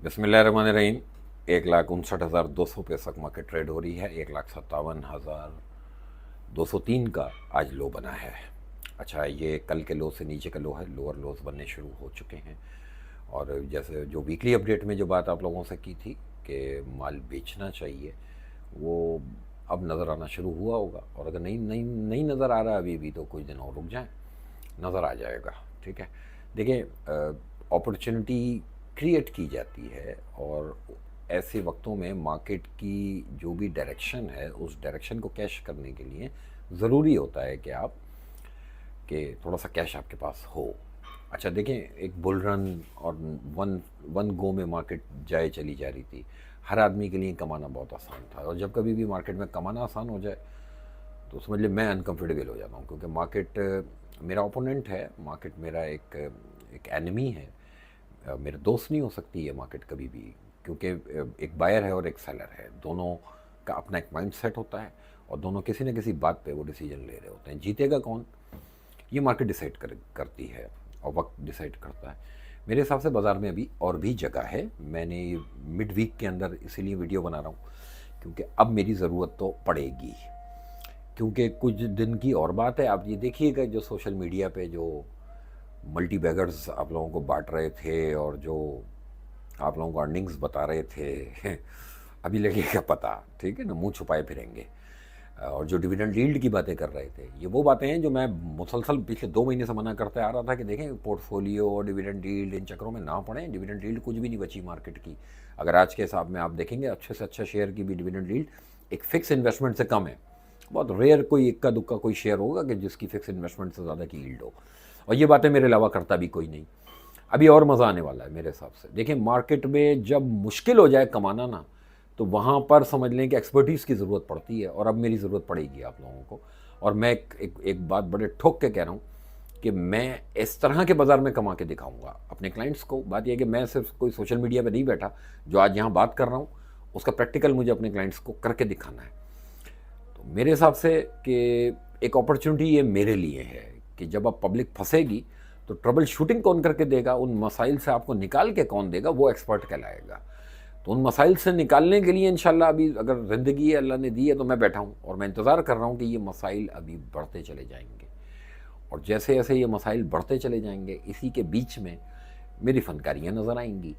बिस्मिल्लाहिर्रहमानिर्रहीम। 1,59,200 पे तक मार्केट ट्रेड हो रही है। 1,57,203 का आज लो बना है। अच्छा, ये कल के लो से नीचे का लो है, लोअर लोज बनने शुरू हो चुके हैं। और जैसे जो वीकली अपडेट में जो बात आप लोगों से की थी कि माल बेचना चाहिए, वो अब नज़र आना शुरू हुआ होगा। और अगर नहीं नहीं नहीं नज़र आ रहा अभी भी, तो कुछ दिन और रुक जाएं, नज़र आ जाएगा। ठीक है, देखिए, अपॉर्चुनिटी क्रिएट की जाती है और ऐसे वक्तों में मार्केट की जो भी डायरेक्शन है, उस डायरेक्शन को कैश करने के लिए ज़रूरी होता है कि आप कि थोड़ा सा कैश आपके पास हो। अच्छा देखें, एक बुल रन और वन वन गो में मार्केट जाए चली जा रही थी। हर आदमी के लिए कमाना बहुत आसान था, और जब कभी भी मार्केट में कमाना आसान हो जाए तो समझ लीजिए मैं अनकंफर्टेबल हो जाता हूँ, क्योंकि मार्केट मेरा ओपोनेंट है, मार्केट मेरा एक एनिमी है। मेरे दोस्त नहीं हो सकती है मार्केट कभी भी, क्योंकि एक बायर है और एक सेलर है, दोनों का अपना एक माइंड सेट होता है और दोनों किसी न किसी बात पे वो डिसीजन ले रहे होते हैं। जीतेगा कौन, ये मार्केट डिसाइड करती है और वक्त डिसाइड करता है। मेरे हिसाब से बाज़ार में अभी और भी जगह है। मैंने मिड वीक के अंदर इसीलिए वीडियो बना रहा हूँ, क्योंकि अब मेरी ज़रूरत तो पड़ेगी, क्योंकि कुछ दिन की और बात है। आप ये देखिएगा, जो सोशल मीडिया पे जो मल्टी बैगर्स आप लोगों को बांट रहे थे और जो आप लोगों को अर्निंग्स बता रहे थे अभी लगेगा पता, ठीक है ना, मुंह छुपाए फिरेंगे। और जो डिविडेंड यील्ड की बातें कर रहे थे, ये वो बातें हैं जो मैं मुसलसल पिछले 2 महीने से मना करते आ रहा था कि देखें, पोर्टफोलियो और डिविडेंड यील्ड, इन चक्करों में ना पड़ें। डिविडेंड यील्ड कुछ भी नहीं बची मार्केट की। अगर आज के हिसाब में आप देखेंगे, अच्छे से अच्छा शेयर की भी डिविडेंड यील्ड एक फिक्स इन्वेस्टमेंट से कम है। बहुत रेयर कोई इक्का दुक्का कोई शेयर होगा कि जिसकी फिक्स इन्वेस्टमेंट से ज़्यादा की यील्ड हो, और ये बातें मेरे अलावा करता भी कोई नहीं। अभी और मज़ा आने वाला है मेरे हिसाब से। देखिए, मार्केट में जब मुश्किल हो जाए कमाना ना, तो वहाँ पर समझ लें कि एक्सपर्टीज़ की ज़रूरत पड़ती है, और अब मेरी ज़रूरत पड़ेगी आप लोगों को। और मैं एक बात बड़े ठोक के कह रहा हूँ कि मैं इस तरह के बाज़ार में कमा के दिखाऊंगा अपने क्लाइंट्स को। बात यह है कि मैं सिर्फ कोई सोशल मीडिया पे नहीं बैठा, जो आज यहाँ बात कर रहा हूँ उसका प्रैक्टिकल मुझे अपने क्लाइंट्स को करके दिखाना है। तो मेरे हिसाब से कि एक अपॉर्चुनिटी ये मेरे लिए है कि जब आप पब्लिक फंसेगी तो ट्रबल शूटिंग कौन करके देगा, उन मसाइल से आपको निकाल के कौन देगा, वो एक्सपर्ट कहलाएगा। तो उन मसाइल से निकालने के लिए इंशाल्लाह अभी अगर ज़िंदगी अल्लाह ने दी है तो मैं बैठा हूँ और मैं इंतज़ार कर रहा हूँ कि ये मसाइल अभी बढ़ते चले जाएंगे। और जैसे जैसे ये मसाइल बढ़ते चले जाएंगे, इसी के बीच में मेरी फ़नकारियाँ नज़र आएंगी,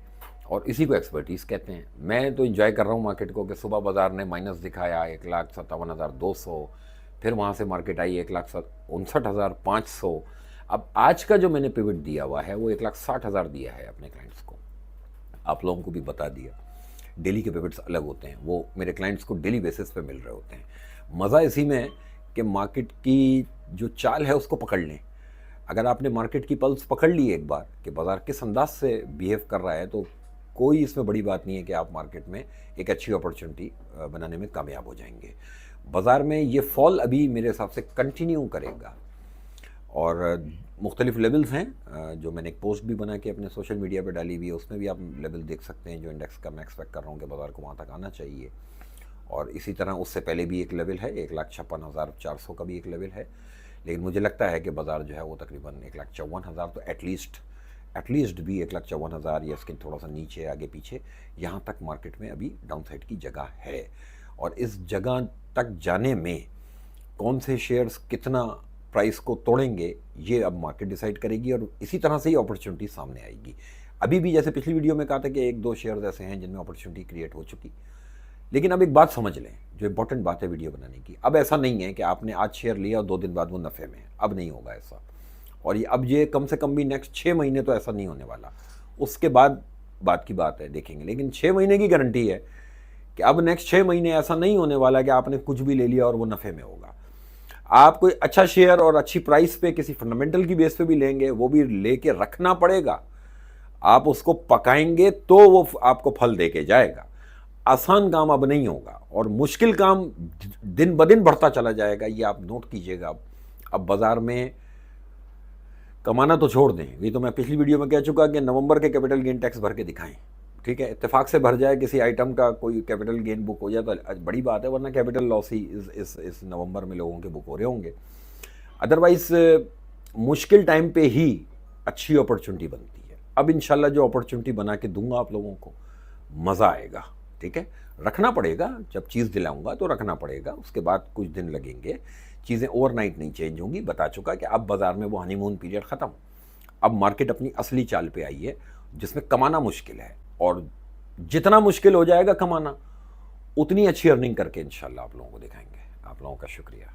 और इसी को एक्सपर्टीज़ कहते हैं। मैं तो इंजॉय कर रहा हूँ मार्केट को कि सुबह बाज़ार ने माइनस दिखाया 1,57,200, फिर वहाँ से मार्केट आई 1,59,500। अब आज का जो मैंने पिवट दिया हुआ है वो 1,60,000 दिया है अपने क्लाइंट्स को, आप लोगों को भी बता दिया। डेली के पिवट्स अलग होते हैं, वो मेरे क्लाइंट्स को डेली बेसिस पे मिल रहे होते हैं। मज़ा इसी में है कि मार्केट की जो चाल है उसको पकड़ लें। अगर आपने मार्केट की पल्स पकड़ ली एक बार कि बाज़ार किस अंदाज से बिहेव कर रहा है, तो कोई इसमें बड़ी बात नहीं है कि आप मार्केट में एक अच्छी अपॉर्चुनिटी बनाने में कामयाब हो जाएंगे। बाज़ार में ये फॉल अभी मेरे हिसाब से कंटिन्यू करेगा, और मुख्तलिफ लेवल्स हैं जो मैंने एक पोस्ट भी बना के अपने सोशल मीडिया पे डाली हुई है, उसमें भी आप लेवल देख सकते हैं जो इंडेक्स का मैं एक्सपेक्ट कर रहा हूँ कि बाज़ार को वहाँ तक आना चाहिए। और इसी तरह उससे पहले भी एक लेवल है, 1,56,400 का भी एक लेवल है। लेकिन मुझे लगता है कि बाज़ार जो है वो तकरीबन 1,54,000 तो एटलीस्ट भी 1,54,000 या इसके थोड़ा सा नीचे आगे पीछे, यहाँ तक मार्केट में अभी डाउन साइड की जगह है। और इस जगह तक जाने में कौन से शेयर्स कितना प्राइस को तोड़ेंगे, ये अब मार्केट डिसाइड करेगी, और इसी तरह से ही अपॉर्चुनिटी सामने आएगी। अभी भी जैसे पिछली वीडियो में कहा था कि 1-2 शेयर्स ऐसे हैं जिनमें अपॉर्चुनिटी क्रिएट हो चुकी। लेकिन अब एक बात समझ लें, जो इंपॉर्टेंट बात है वीडियो बनाने की, अब ऐसा नहीं है कि आपने आज शेयर लिया और 2 दिन बाद वो नफ़े में है। अब नहीं होगा ऐसा। और ये अब ये कम से कम भी नेक्स्ट 6 महीने तो ऐसा नहीं होने वाला। उसके बाद बात की बात है, देखेंगे। लेकिन 6 महीने की गारंटी है कि अब नेक्स्ट 6 महीने ऐसा नहीं होने वाला कि आपने कुछ भी ले लिया और वो नफ़े में होगा। आप कोई अच्छा शेयर और अच्छी प्राइस पे किसी फंडामेंटल की बेस पे भी लेंगे, वो भी लेके रखना पड़ेगा। आप उसको पकाएंगे तो वो आपको फल दे के जाएगा। आसान काम अब नहीं होगा, और मुश्किल काम दिन ब दिन बढ़ता चला जाएगा, ये आप नोट कीजिएगा। अब बाज़ार में कमाना तो छोड़ दें, ये तो मैं पिछली वीडियो में कह चुका कि नवंबर के कैपिटल गेन टैक्स भर के दिखाएं। ठीक है, इत्तेफाक से भर जाए, किसी आइटम का कोई कैपिटल गेन बुक हो जाए तो बड़ी बात है, वरना कैपिटल लॉस ही इस नवंबर में लोगों के बुक हो रहे होंगे। अदरवाइज मुश्किल टाइम पे ही अच्छी अपॉर्चुनिटी बनती है। अब इंशाल्लाह जो अपॉर्चुनिटी बना के दूंगा आप लोगों को, मज़ा आएगा। ठीक है, रखना पड़ेगा, जब चीज़ दिलाऊंगा तो रखना पड़ेगा, उसके बाद कुछ दिन लगेंगे, चीज़ें ओवरनाइट नहीं चेंज होंगी। बता चुका कि अब बाज़ार में वो हनीमून पीरियड ख़त्म, अब मार्केट अपनी असली चाल पे आई है, जिसमें कमाना मुश्किल है, और जितना मुश्किल हो जाएगा कमाना, उतनी अच्छी अर्निंग करके इंशाल्लाह आप लोगों को दिखाएंगे। आप लोगों का शुक्रिया।